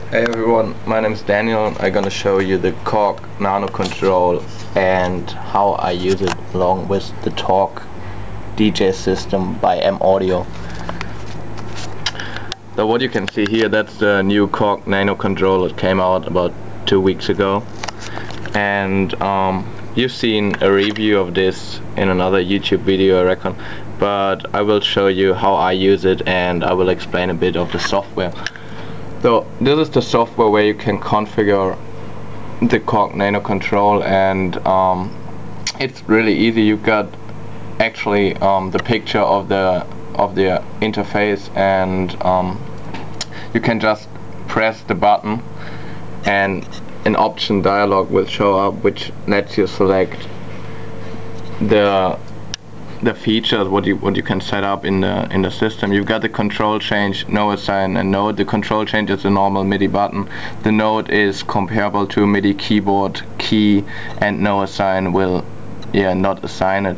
Hey everyone, my name is Daniel. I'm gonna show you the Korg Nano Control and how I use it along with the Talk DJ system by M Audio. So what you can see here, that's the new Korg Nano Control that came out about 2 weeks ago. And you've seen a review of this in another YouTube video, I reckon. But I will show you how I use it and I will explain a bit of the software. So this is the software where you can configure the Korg Nano Control, and it's really easy. You got actually the picture of the interface, and you can just press the button and an option dialog will show up which lets you select the features what you can set up in the system. You've got the control change, no assign and node. The control change is a normal MIDI button. The node is comparable to a MIDI keyboard key, and no assign will not assign it.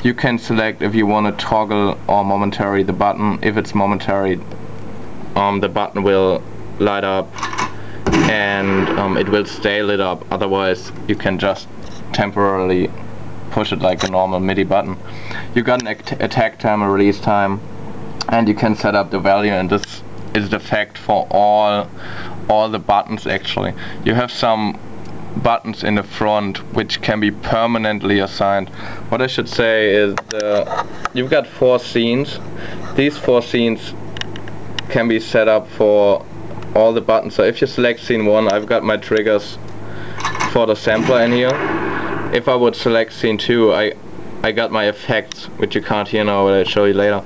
You can select if you want to toggle or momentary the button. If it's momentary, the button will light up and it will stay lit up. Otherwise you can just temporarily push it like a normal MIDI button. You got an attack time, a release time, and you can set up the value, and this is the fact for all the buttons actually. You have some buttons in the front which can be permanently assigned. What I should say is you've got 4 scenes. These 4 scenes can be set up for all the buttons. So if you select scene 1, I've got my triggers for the sampler in here. If I would select scene 2, I got my effects, which you can't hear now, but I'll show you later.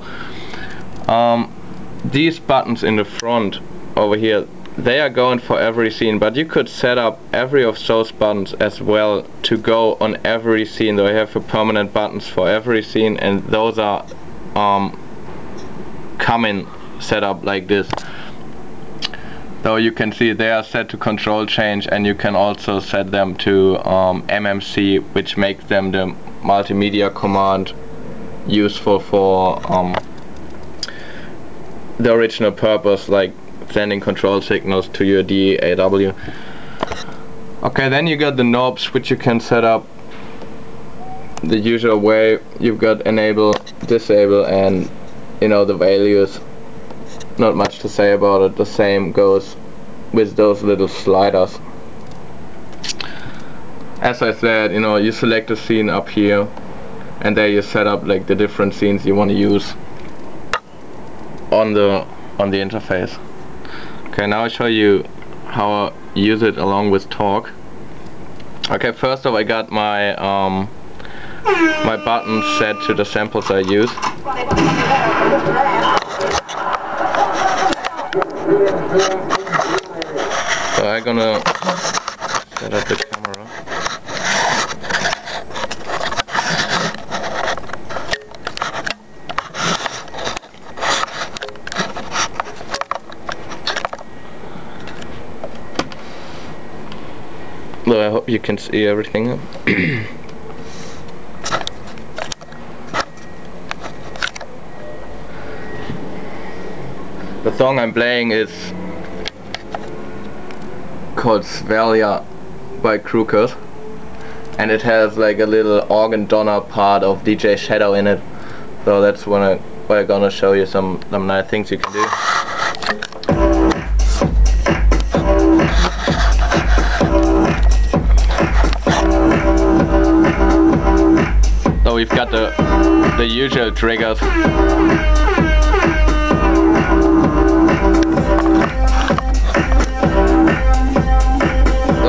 These buttons in the front over here, they are going for every scene, but you could set up every of those buttons as well to go on every scene. So I have a permanent buttons for every scene, and those are coming set up like this. So you can see they are set to control change, and you can also set them to MMC, which makes them the multimedia command useful for the original purpose, like sending control signals to your DAW. Okay, then you got the knobs which you can set up the usual way. You've got enable, disable, and the values. Not much to say about it. The same goes with those little sliders. As I said, you select a scene up here, and there you set up like the different scenes you want to use on the interface. Okay, now I'll show you how I use it along with Talk. Okay, first off, I got my my buttons set to the samples I use. So I'm gonna set up the camera. So I hope you can see everything. The song I'm playing is called Svelja by Crooked, and it has like a little organ donner part of DJ Shadow in it. So that's why I'm gonna show you some nice things you can do. So we've got the usual triggers.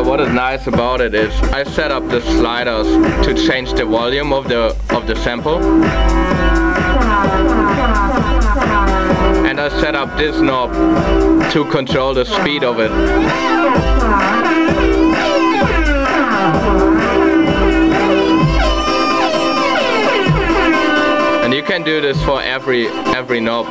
What is nice about it is I set up the sliders to change the volume of the sample, and I set up this knob to control the speed of it. And you can do this for every knob.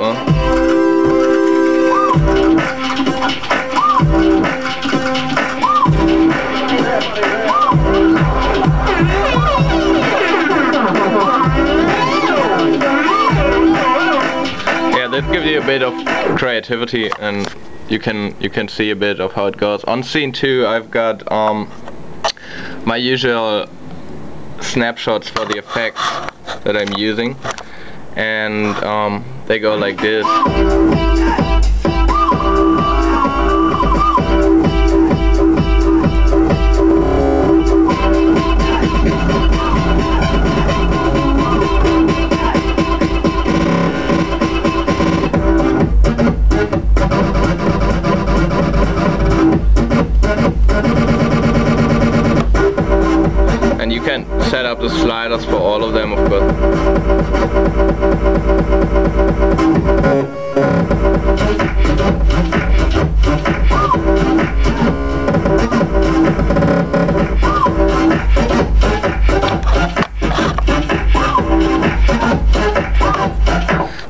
Yeah, that gives you a bit of creativity, and you can see a bit of how it goes. On scene 2 I've got my usual snapshots for the effects that I'm using, and they go like this. And you can set up the sliders for all of them, of course.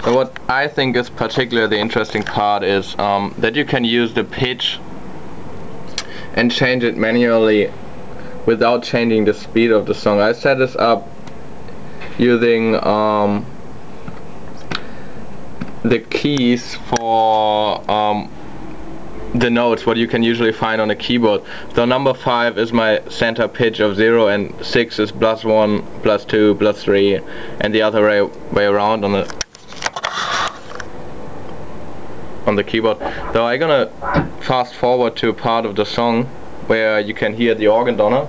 So what I think is particularly the interesting part is that you can use the pitch and change it manually without changing the speed of the song. I set this up using the keys for the notes, what you can usually find on a keyboard. So number 5 is my center pitch of 0, and 6 is +1, +2, +3, and the other way around on the keyboard. So I'm gonna fast forward to a part of the song where you can hear the organ donor.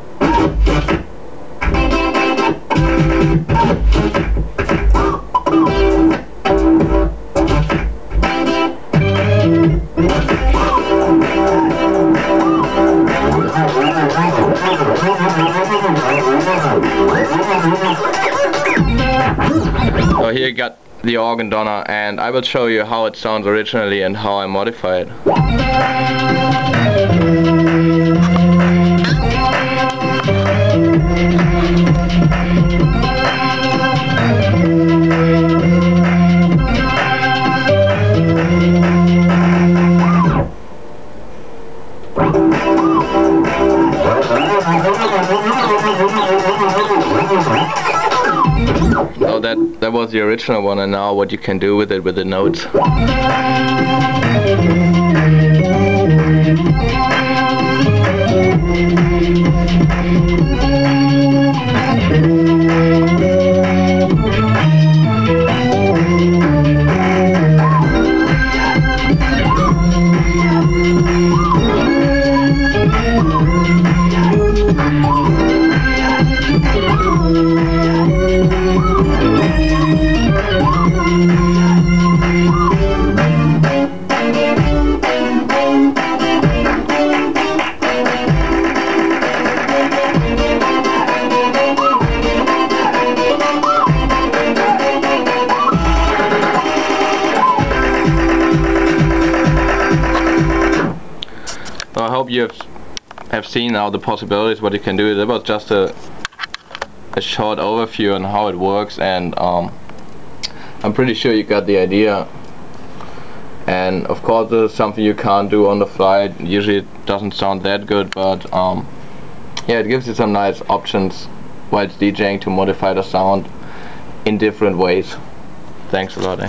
So here you got the organ donor, and I will show you how it sounds originally and how I modify it. So that was the original one, and now what you can do with it with the notes. So I hope you have seen now the possibilities, what you can do. That was just a short overview on how it works, and I'm pretty sure you got the idea. And of course this is something you can't do on the fly. Usually it doesn't sound that good, but yeah, it gives you some nice options while DJing to modify the sound in different ways. Thanks a lot.